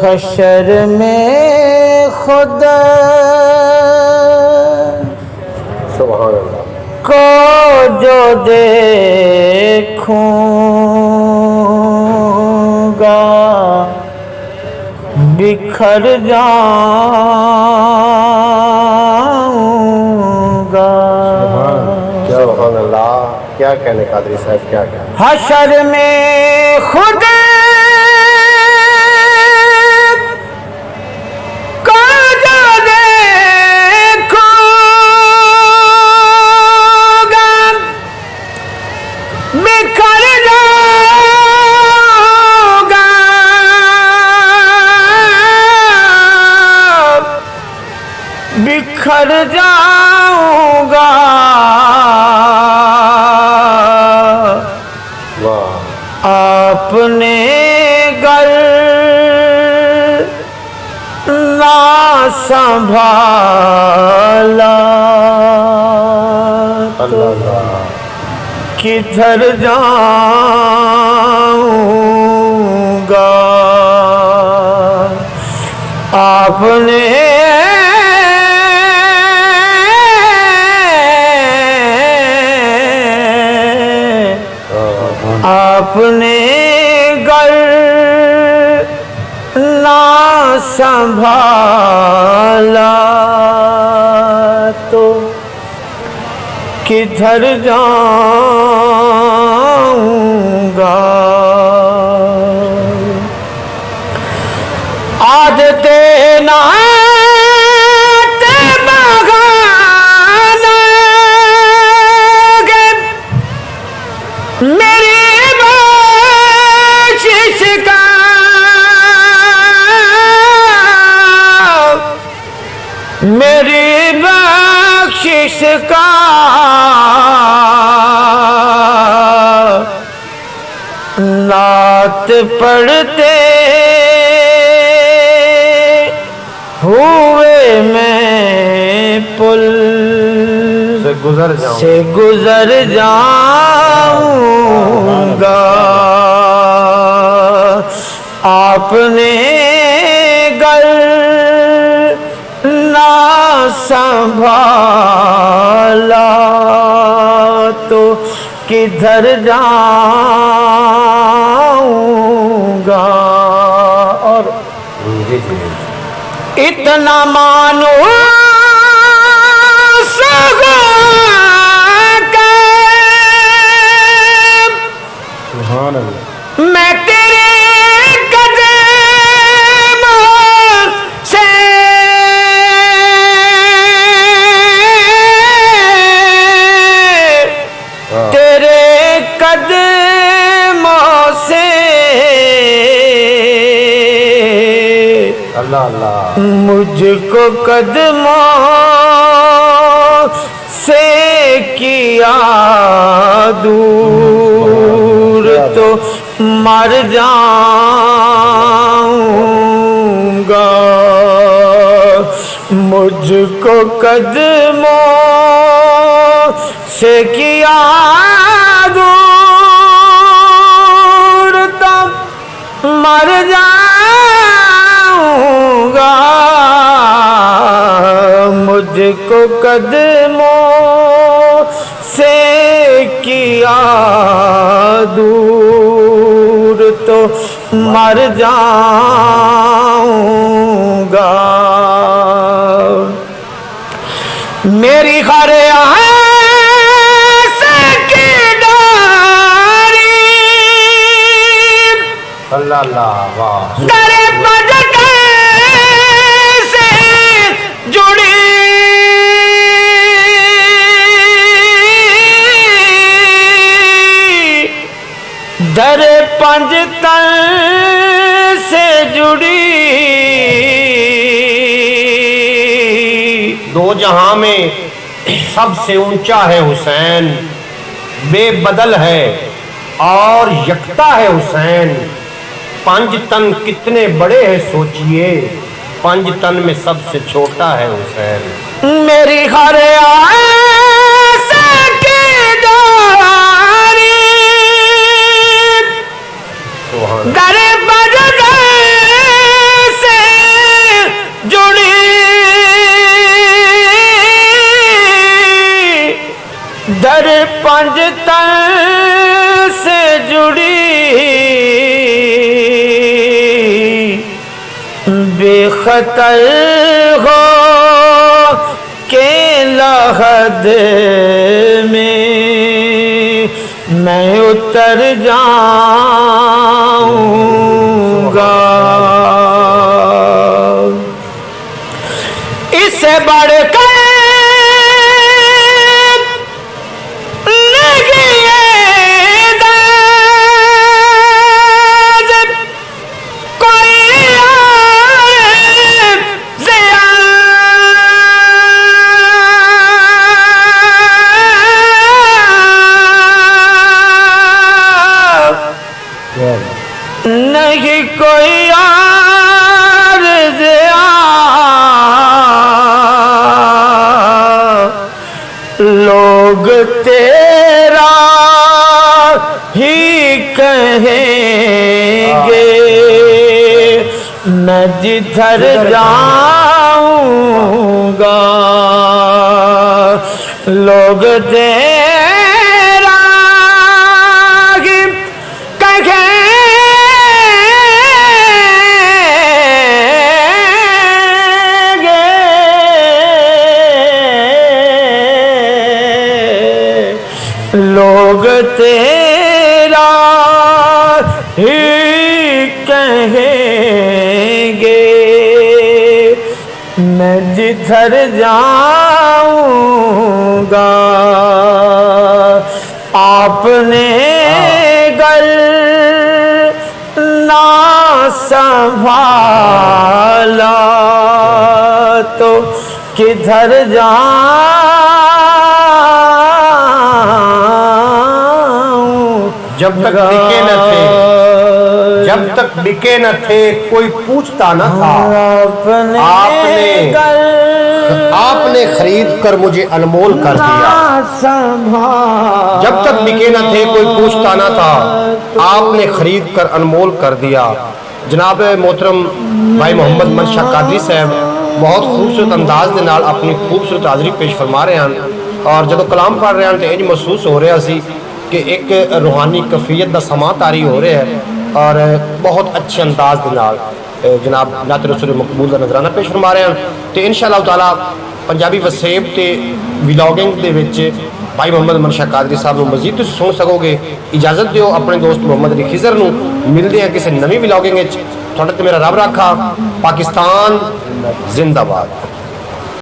حشر میں خدا سبحان اللہ کو جو دیکھوں گا بکھر جاؤں گا. سبحان اللہ. کیا کہنے قادری صاحب, کیا کہنے. حشر میں خدا بکھر جاؤں گا. آپ نے گر نہ سنبھالا تو کدھر جاؤں گا. آپ نے گر نہ سنبھالا تو کدھر جاؤں گا. عادت نعت بغانا میری بخشش کا میری بخشش کا نعت پڑھتے ہوئے میں پل سے گزر جاؤں گا. آپ نے گر نہ سنبھالا تو کدھر جاؤں گا. اور اتنا مانو میں تیرے قدموں سے تیرے قدموں سے اللہ اللہ مجھ کو قدموں سے کیا دور تو مر جاؤں گا. مجھ کو قدموں سے کیا دور تو مر جاؤں گا. مجھ کو قدموں سے کیا دور تو مر جاؤں گا. میری ہر آس کی ڈاری اللہ اللہ واہ درے پدکے سے جڑی در پنج تن سے جڑی. دو جہاں میں سب سے اونچا ہے حسین, بے بدل ہے اور یکتا ہے حسین. پنج تن کتنے بڑے ہیں سوچئے, پنج تن میں سب سے چھوٹا ہے حسین. میری ہر آس کی ڈاری در پنج سے جڑی در پنج سے جڑی بے خطر ہو کے لحد میں میں اتر جاؤں گا اس سے بڑھ کر نہیں کوئی عارض لوگ تیرا ہی کہیں گے میں جدھر جاؤں گا لوگ تیرا ہی کہیں لوگ تیرا ہی کہیں گے میں جدھر جاؤں گا آپ نے گر نہ سنبھالا تو کدھر جب تک بکے نہ تھے جب تک بکے نہ تھے کوئی پوچھتا نہ تھا آپ نے خرید کر مجھے انمول کر دیا جب تک بکے نہ تھے کوئی پوچھتا نہ تھا آپ نے خرید کر انمول کر دیا جناب محترم بھائی محمد منشا قادری صاحب بہت خوبصورت انداز دے نال اپنی خوبصورت حاضری پیش فرما رہے ہیں اور جدو کلام پڑھ رہے ہیں تو انج محسوس ہو رہا سی کہ ایک روحانی کفیت دا سما طاری ہو رہا ہے اور بہت اچھے انداز دے نال جناب نعت رسول مقبول دا نظرانہ پیش فرما رہے ہیں تو انشاءاللہ تعالی پنجابی وسیب تے ولاگنگ دے وچ بھائی محمد منشا قادری صاحب نو مزید تسی سن سکو گے اجازت دیو اپنے دوست محمد علی خضر نو ملدے ہیں کسی نویں ولاگنگ وچ تھوڑا تے میرا رب رکھا پاکستان زندہ باد